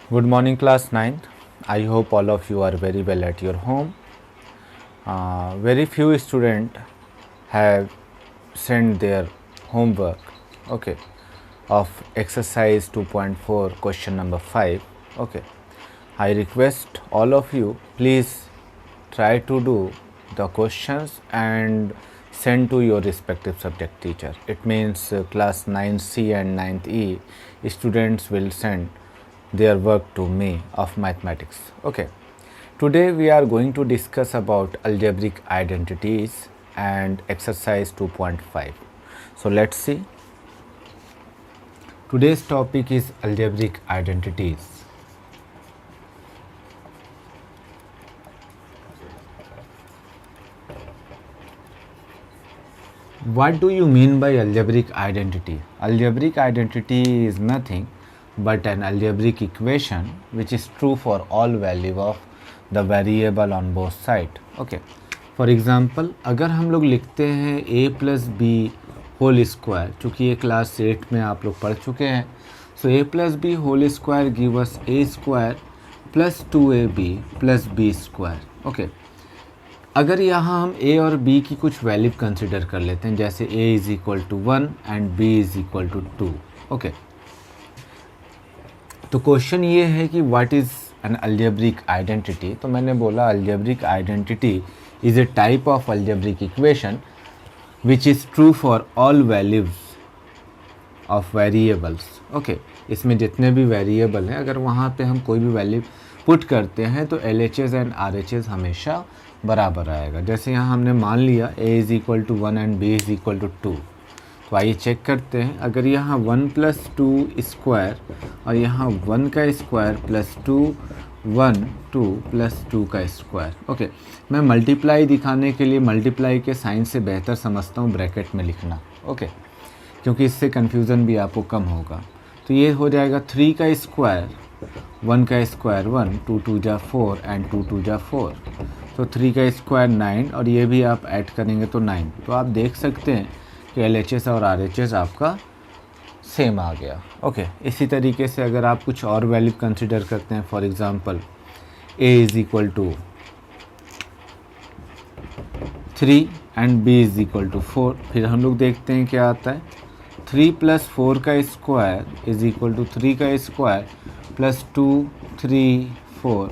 Good morning, class 9th. I hope all of you are very well at your home. Very few students have sent their homework, okay, of exercise 2.4 question number 5. Okay, I request all of you, please try to do the questions and send to your respective subject teacher. It means class 9C and 9th E students will send their work to me of mathematics. Okay, today we are going to discuss about algebraic identities and exercise 2.5. So let's see. Today's topic is algebraic identities. What do you mean by algebraic identity? Algebraic identity is nothing but an algebraic equation which is true for all value of the variable on both side. Okay, for example, अगर हम लोग लिखते हैं a plus B whole square, चूँकि ये class 8 में आप लोग पढ़ चुके हैं, so a plus B whole square give us a square plus 2ab plus b square. Okay, अगर यहाँ हम a और b की कुछ वैल्यू कंसिडर कर लेते हैं, जैसे a is equal to 1 and b is equal to 2. Okay, तो क्वेश्चन ये है कि what is an algebraic identity. तो मैंने बोला algebraic identity is a type of algebraic equation which is true for all values of variables. Okay, इसमें जितने भी वेरिएबल हैं, अगर वहाँ पे हम कोई भी वैल्यू पुट करते हैं तो LHS एंड RHS हमेशा बराबर आएगा. जैसे यहाँ हमने मान लिया a is equal to 1 and b is equal to 2. तो आइए चेक करते हैं. अगर यहाँ 1 प्लस 2 स्क्वायर और यहाँ 1 का स्क्वायर प्लस 2 1 2 प्लस 2 का स्क्वायर. ओके, मैं मल्टीप्लाई दिखाने के लिए मल्टीप्लाई के साइन से बेहतर समझता हूँ ब्रैकेट में लिखना. ओके, क्योंकि इससे कन्फ्यूज़न भी आपको कम होगा. तो ये हो जाएगा 3 का स्क्वायर 1 का स्क्वायर 1 2 2 जा 4 एंड 2 2 जा 4. तो 3 का स्क्वायर 9 और ये भी आप ऐड करेंगे तो 9. तो आप देख सकते हैं कि LHS और RHS आपका सेम आ गया. ओके, इसी तरीके से अगर आप कुछ और वैल्यू कंसिडर करते हैं, for example a is equal to 3 and b is equal to 4, फिर हम लोग देखते हैं क्या आता है. 3 प्लस 4 का स्क्वायर इज़ इक्वल टू 3 का स्क्वायर प्लस 2 3 4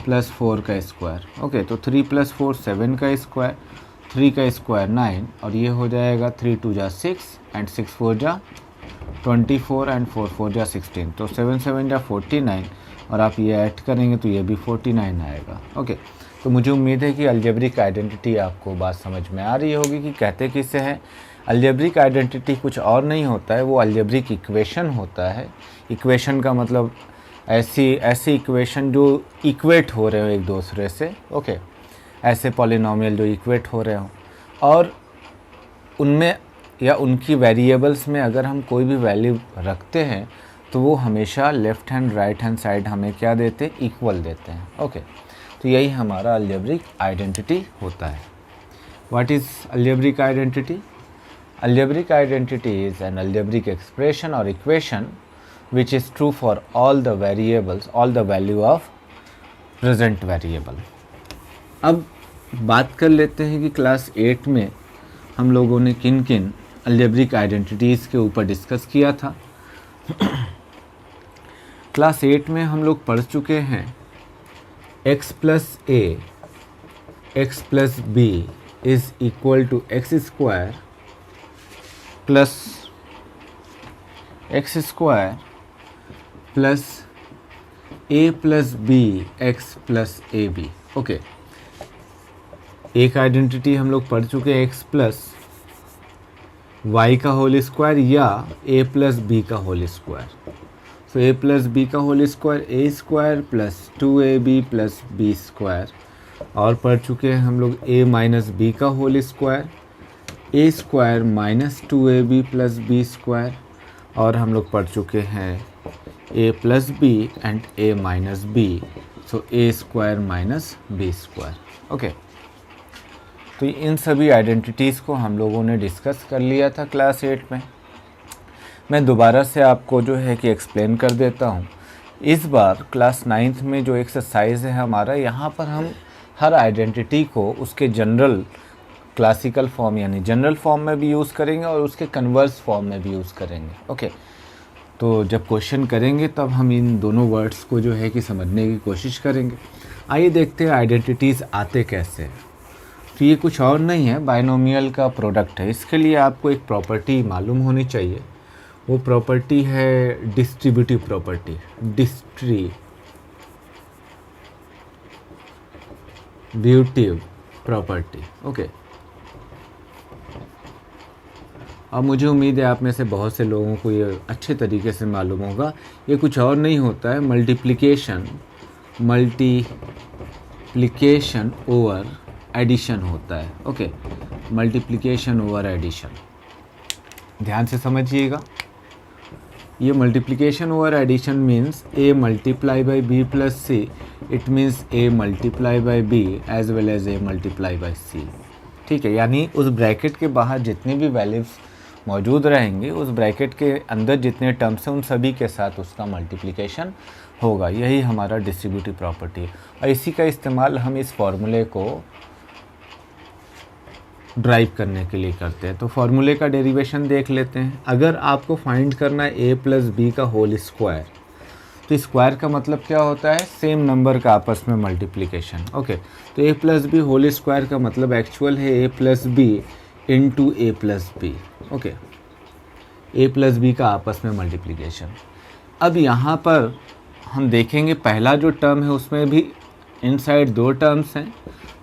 प्लस 4 का स्क्वायर. ओके, तो 3 प्लस 4 7 का स्क्वायर, 3 का स्क्वायर 9 और ये हो जाएगा 3 2 जा 6 एंड 6 4 जा 24 एंड 4 4 जा 16. तो 7 7 जा 49 और आप ये ऐड करेंगे तो ये भी 49 आएगा. ओके, तो मुझे उम्मीद है कि अलजेब्रिक आइडेंटिटी आपको बात समझ में आ रही होगी कि कहते किससे हैं. अलजेब्रिक आइडेंटिटी कुछ और नहीं होता है, वो अलजेब्रिक इक्वेशन होता है. इक्वेशन का मतलब ऐसी इक्वेशन जो इक्वेट हो रहे हो एक दूसरे से. ओके, ऐसे पॉलिनोमियल जो इक्वेट हो रहे हो और उनमें या उनकी वेरिएबल्स में अगर हम कोई भी वैल्यू रखते हैं तो वो हमेशा left hand right hand side हमें क्या देते हैं, इक्वल देते हैं. ओके, तो यही हमारा अलजेब्रिक आइडेंटिटी होता है. What is algebraic identity? Algebraic identity is an algebraic expression or equation which is true for all the variables, all the value of present variable. अब बात कर लेते हैं कि क्लास 8 में हम लोगों ने किन किन algebraic identities के ऊपर डिस्कस किया था. क्लास 8 में हम लोग पढ़ चुके हैं x plus a x plus b is equal to X square plus X square plus A plus B X plus A B. Okay, एक आइडेंटिटी हम लोग पढ़ चुके हैं एक्स प्लस वाई का होल स्क्वायर या ए प्लस बी का whole square. So A plus B का होल स्क्वायर ए square plus 2ab plus B square. और पढ़ चुके हैं हम लोग ए माइनस बी का होल स्क्वायर ए square minus 2ab plus B square. और हम लोग पढ़ चुके हैं a plus b and a minus b, so a square minus b square. Okay, तो इन सभी आइडेंटिटीज़ को हम लोगों ने डिस्कस कर लिया था क्लास 8 में. मैं दोबारा से आपको जो है कि एक्सप्लेन कर देता हूँ इस बार क्लास 9th में जो एक्सरसाइज है हमारा, यहाँ पर हम हर आइडेंटिटी को उसके जनरल क्लासिकल फॉर्म यानी जनरल फॉर्म में भी यूज़ करेंगे और उसके कन्वर्स फॉर्म में भी यूज़ करेंगे। ओके, तो जब क्वेश्चन करेंगे तब हम इन दोनों वर्ड्स को जो है कि समझने की कोशिश करेंगे। आइए देखते हैं आइडेंटिटीज़ आते कैसे हैं। तो ये कुछ और नहीं है, बाइनोमियल का प्रोडक्ट है। इसके लिए आपको एक प्रॉपर्टी मालूम होनी चाहिए, वो प्रॉपर्टी है distributive property, distributive property. Okay, अब मुझे उम्मीद है आप में से बहुत से लोगों को ये अच्छे तरीके से मालूम होगा। ये कुछ और नहीं होता है, मल्टीप्लिकेशन ओवर एडिशन होता है। ओके, मल्टीप्लिकेशन ओवर एडिशन, ध्यान से समझिएगा। ये multiplication over addition means a multiply by b plus c, it means a multiply by b as well as a multiply by c। ठीक है, यानी उस ब्रैकेट के बाहर जितनी भी वैल्यूज मौजूद रहेंगी, उस ब्रैकेट के अंदर जितने टर्म्स हैं उन सभी के साथ उसका मल्टीप्लिकेशन होगा। यही हमारा डिस्ट्रीब्यूटिव प्रॉपर्टी है और इसी का इस्तेमाल हम इस फॉर्मूले को ड्राइव करने के लिए करते हैं। तो फॉर्मूले का डेरिवेशन देख लेते हैं। अगर आपको फाइंड करना है a प्लस बी का होल स्क्वायर, तो स्क्वायर का मतलब क्या होता है, सेम नंबर का आपस में मल्टीप्लिकेशन। ओके, तो a plus B whole square का मतलब एक्चुअल है a plus B into A plus B. Okay, a plus B का आपस में मल्टीप्लिकेशन। अब यहाँ पर हम देखेंगे पहला जो टर्म है उसमें भी इनसाइड दो टर्म्स हैं,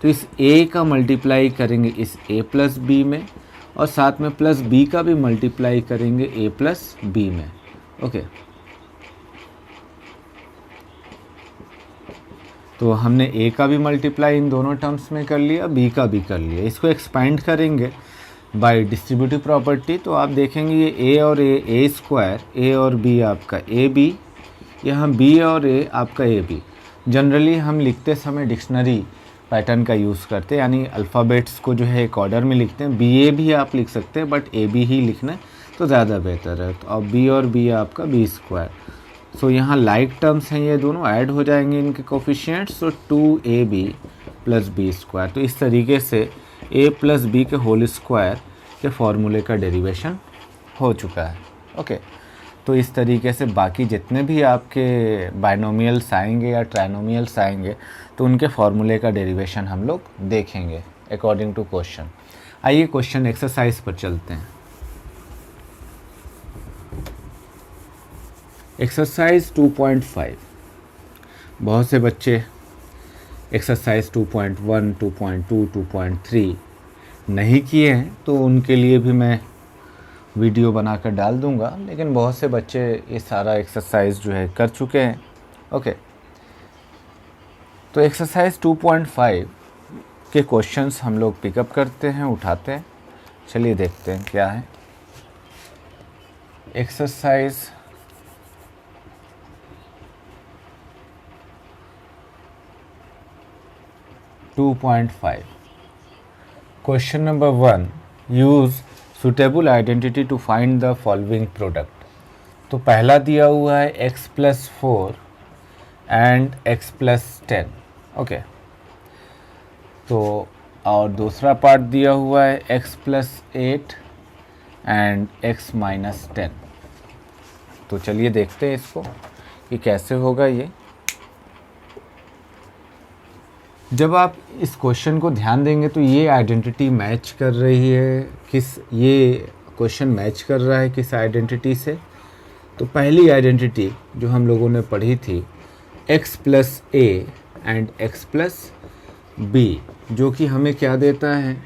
तो इस a का मल्टीप्लाई करेंगे इस a प्लस बी में और साथ में प्लस b का भी मल्टीप्लाई करेंगे a प्लस बी में। ओके, तो हमने a का भी मल्टीप्लाई इन दोनों टर्म्स में कर लिया, b का भी कर लिया। इसको एक्सपेंड करेंगे बाय डिस्ट्रीब्यूटिव प्रॉपर्टी, तो आप देखेंगे ये a और a स्क्वायर, a और b आपका ab, यहाँ b और a आपका ab। जनरली हम लिखते समय डिक्शनरी पैटर्न का यूज़ करते हैं, यानी अल्फ़ाबेट्स को जो है एक ऑर्डर में लिखते हैं। बी ए भी आप लिख सकते हैं बट ए बी ही लिखना तो ज़्यादा बेहतर है। तो अब बी और बी आपका बी स्क्वायर। सो यहाँ लाइक टर्म्स हैं, ये दोनों ऐड हो जाएंगे इनके कोफिशिएंट्स, तो 2ab प्लस बी स्क्वायर। तो इस तरीके से a प्लस बी के होल स्क्वायर के फॉर्मूले का डेरिवेशन हो चुका है। ओके, तो इस तरीके से बाकी जितने भी आपके बाइनोमियल्स आएंगे या ट्राइनोमियल्स आएंगे तो उनके फॉर्मूले का डेरिवेशन हम लोग देखेंगे अकॉर्डिंग टू क्वेश्चन। आइए क्वेश्चन एक्सरसाइज पर चलते हैं। एक्सरसाइज 2.5, बहुत से बच्चे एक्सरसाइज 2.1, 2.2, 2.3 नहीं किए हैं, तो उनके लिए भी मैं वीडियो बनाकर डाल दूंगा, लेकिन बहुत से बच्चे ये सारा एक्सरसाइज जो है कर चुके हैं। ओके, तो एक्सरसाइज 2.5 के क्वेश्चंस हम लोग पिकअप करते हैं, उठाते हैं। चलिए देखते हैं क्या है। Exercise 2.5 question number 1, use suitable identity to find the following product. तो पहला दिया हुआ है x plus 4 and x plus 10। Okay, तो और दूसरा पार्ट दिया हुआ है x plus 8 and x minus 10। तो चलिए देखते हैं इसको कि कैसे होगा ये। जब आप इस क्वेश्चन को ध्यान देंगे तो ये आइडेंटिटी मैच कर रही है ये क्वेश्चन मैच कर रहा है किस आइडेंटिटी से। तो पहली आइडेंटिटी जो हम लोगों ने पढ़ी थी x plus A and x plus B, जो कि हमें क्या देता है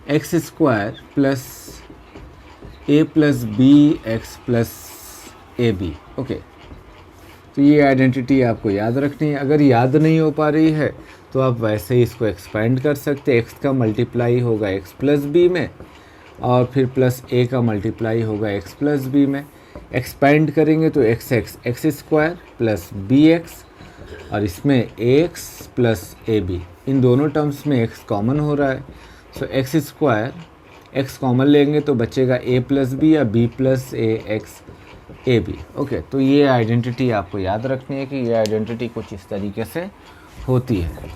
X square plus A plus B X plus A B. Okay, तो ये आइडेंटिटी आपको याद रखनी है। अगर याद नहीं हो पा रही है तो आप वैसे ही इसको एक्सपेंड कर सकते हैं। x का मल्टीप्लाई होगा x प्लस बी में और फिर प्लस a का मल्टीप्लाई होगा x प्लस बी में। एक्सपेंड करेंगे तो X square plus B X और इसमें ax प्लस ए बी, इन दोनों टर्म्स में x कॉमन हो रहा है। So X square x common लेंगे तो बचेगा a प्लस बी या b plus A X A B. Okay, तो ये आइडेंटिटी आपको याद रखनी है कि ये आइडेंटिटी कुछ इस तरीके से होती है।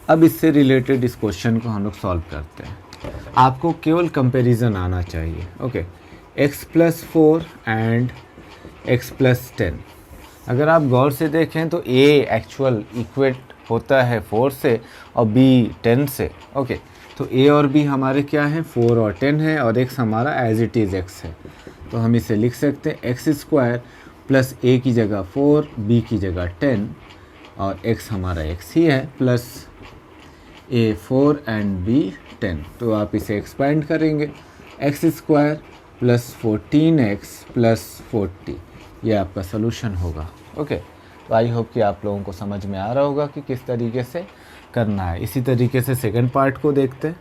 अब इससे रिलेटेड इस क्वेश्चन को हम लोग सॉल्व करते हैं। आपको केवल कंपैरिजन आना चाहिए। Okay, x+4 and x+10। अगर आप गौर से देखें तो a एक्चुअल इक्वेट होता है 4 से और b 10 से। ओके, तो a और b हमारे क्या है, 4 और 10 है, और x हमारा एज इट इज़ x है। तो हम इसे लिख सकते हैं x² प्लस a की जगह 4, b की जगह 10, और x हमारा x ही है, प्लस a 4 एंड b 10। तो आप इसे एक्सपेंड करेंगे, x² प्लस 14x प्लस 40, ये आपका सोल्यूशन होगा। ओके, तो आई होप कि आप लोगों को समझ में आ रहा होगा कि किस तरीके से करना है। इसी तरीके से सेकंड पार्ट को देखते हैं।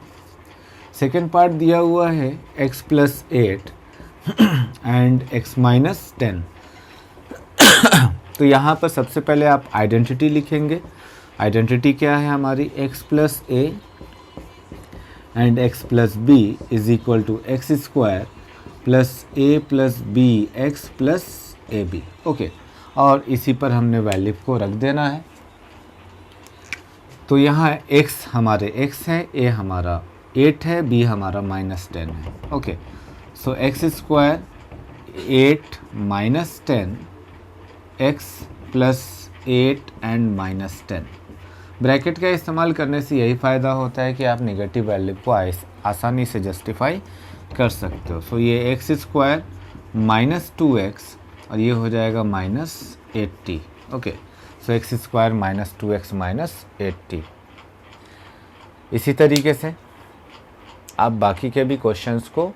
सेकंड पार्ट दिया हुआ है x+8 एंड x-10। तो यहाँ पर सबसे पहले आप आइडेंटिटी लिखेंगे। आइडेंटिटी क्या है हमारी, x+a and x+b is equal to x² plus a plus b x plus A B. Okay, और इसी पर हमने वैल्यू को रख देना है। तो यहाँ x हमारे x है, a हमारा 8 है, b हमारा -10 है। Okay, so x² 8 -10 x plus 8 and -10। Bracket का इस्तेमाल करने से यही फ़ायदा होता है कि आप नेगेटिव वैल्यू को आसानी से जस्टिफाई कर सकते हो। सो ये x² -2x और ये हो जाएगा -80। ओके, सो x² -2x -80। इसी तरीके से आप बाकी के भी क्वेश्चंस को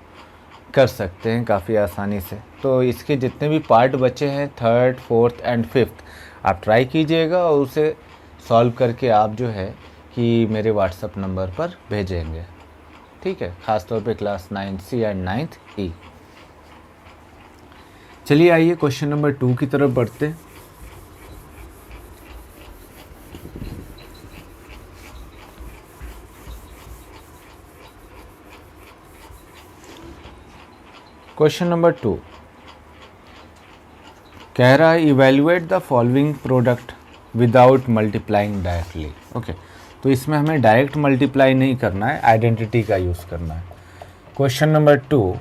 कर सकते हैं काफ़ी आसानी से। तो इसके जितने भी पार्ट बचे हैं, 3rd, 4th एंड 5th, आप ट्राई कीजिएगा और उसे सॉल्व करके आप जो है कि मेरे व्हाट्सएप नंबर पर भेजेंगे। ठीक है, ख़ासतौर पे class 9C and 9th E। चलिए आइए क्वेश्चन नंबर 2 की तरफ बढ़ते हैं। क्वेश्चन नंबर 2 कह रहा है evaluate the following product without multiplying directly. Okay, तो इसमें हमें डायरेक्ट मल्टीप्लाई नहीं करना है, आइडेंटिटी का यूज़ करना है। Question number 2,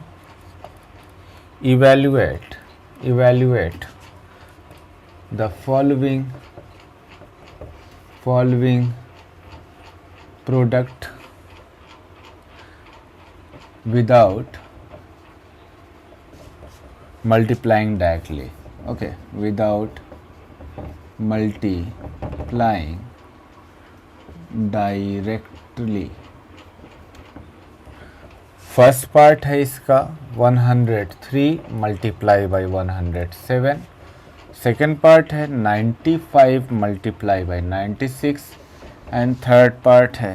evaluate the following product without multiplying directly. Okay, without multiplying directly। First part है इसका 103 मल्टीप्लाई बाई 107। सेकेंड पार्ट है 95 multiply by 96 and third part है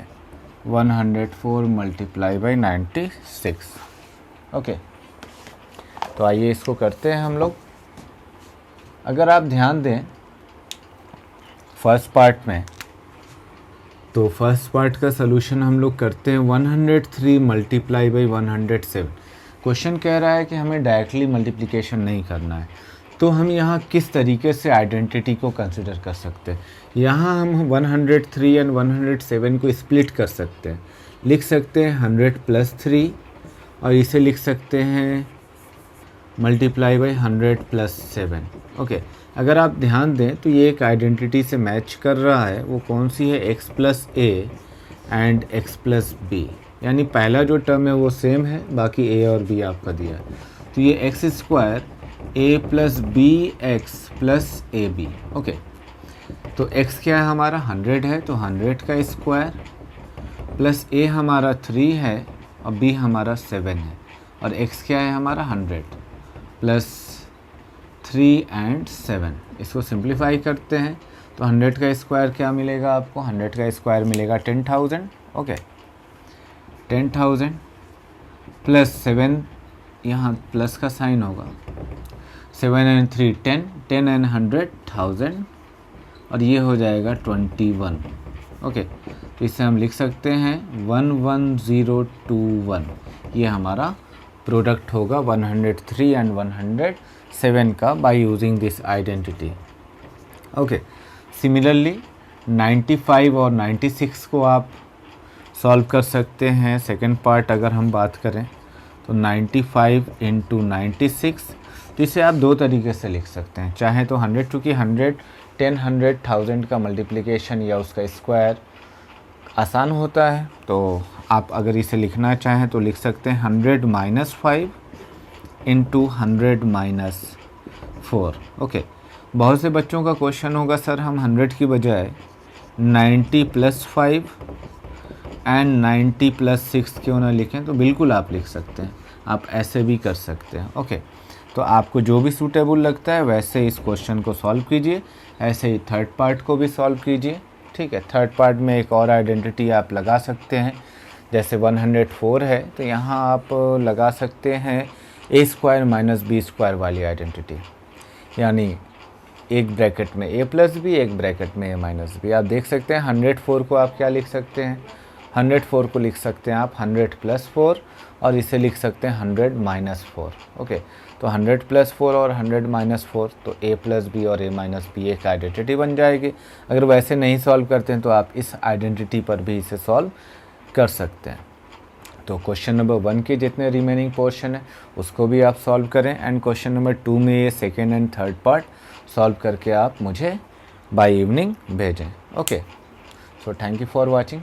104 मल्टीप्लाई बाई 96। ओके, तो आइए इसको करते हैं हम लोग। अगर आप ध्यान दें फर्स्ट पार्ट में, तो फर्स्ट पार्ट का सलूशन हम लोग करते हैं 103 मल्टीप्लाई बाई 107। क्वेश्चन कह रहा है कि हमें डायरेक्टली मल्टीप्लिकेशन नहीं करना है, तो हम यहाँ किस तरीके से आइडेंटिटी को कंसिडर कर सकते हैं। यहाँ हम 103 एंड 107 को स्प्लिट कर सकते हैं। लिख सकते हैं 100 + 3 और इसे लिख सकते हैं मल्टीप्लाई बाई 100 + 7। ओके, अगर आप ध्यान दें तो ये एक आइडेंटिटी से मैच कर रहा है। वो कौन सी है, x+a एंड x+b, यानी पहला जो टर्म है वो सेम है, बाकी a और b आपका दिया है। तो ये x² a + bx + ab। Okay, तो x क्या है हमारा 100 है, तो 100 का स्क्वायर प्लस a हमारा 3 है और b हमारा 7 है, और x क्या है हमारा 100 प्लस 3 एंड 7। इसको सिंप्लीफाई करते हैं तो 100 का स्क्वायर क्या मिलेगा आपको, 100 का स्क्वायर मिलेगा 10,000। ओके, 10,000 प्लस 7, यहाँ प्लस का साइन होगा, 7 एंड 3 10, 10 एंड 100,000, और ये हो जाएगा 21। ओके, तो इसे हम लिख सकते हैं 11021, ये हमारा प्रोडक्ट होगा 103 एंड 107 का by using this identity. Okay, similarly 95 और 96 को आप सॉल्व कर सकते हैं। सेकंड पार्ट अगर हम बात करें तो 95 इंटू 96, तो इसे आप दो तरीके से लिख सकते हैं। चाहे तो 100, चूँकि 100 10 100 1000 का मल्टीप्लिकेशन या उसका स्क्वायर आसान होता है, तो आप अगर इसे लिखना चाहें तो लिख सकते हैं 100 माइनस 5 इंटू 100 माइनस 4। ओके, बहुत से बच्चों का क्वेश्चन होगा सर हम 100 की बजाय 90 प्लस 5 एंड 90 प्लस 6 क्यों ना लिखें, तो बिल्कुल आप लिख सकते हैं, आप ऐसे भी कर सकते हैं। ओके, तो आपको जो भी सूटेबल लगता है वैसे इस क्वेश्चन को सॉल्व कीजिए, ऐसे ही थर्ड पार्ट को भी सॉल्व कीजिए। ठीक है, थर्ड पार्ट में एक और आइडेंटिटी आप लगा सकते हैं, जैसे 104 है तो यहाँ आप लगा सकते हैं ए स्क्वायर माइनस बी स्क्वायर वाली आइडेंटिटी, यानी एक ब्रैकेट में a प्लस बी, एक ब्रैकेट में a माइनस बी। आप देख सकते हैं 104 को आप क्या लिख सकते हैं, 104 को लिख सकते हैं आप 100 प्लस 4 और इसे लिख सकते हैं 100 माइनस 4। ओके, तो 100 प्लस 4 और 100 माइनस 4, तो a प्लस बी और a माइनस बी एक आइडेंटिटी बन जाएगी। अगर वैसे नहीं सॉल्व करते हैं तो आप इस आइडेंटिटी पर भी इसे सॉल्व कर सकते हैं। तो क्वेश्चन नंबर 1 के जितने रिमेनिंग पोर्शन है उसको भी आप सॉल्व करें, एंड क्वेश्चन नंबर 2 में ये second and third part solve करके आप मुझे बाय इवनिंग भेजें। Okay, so thank you for watching.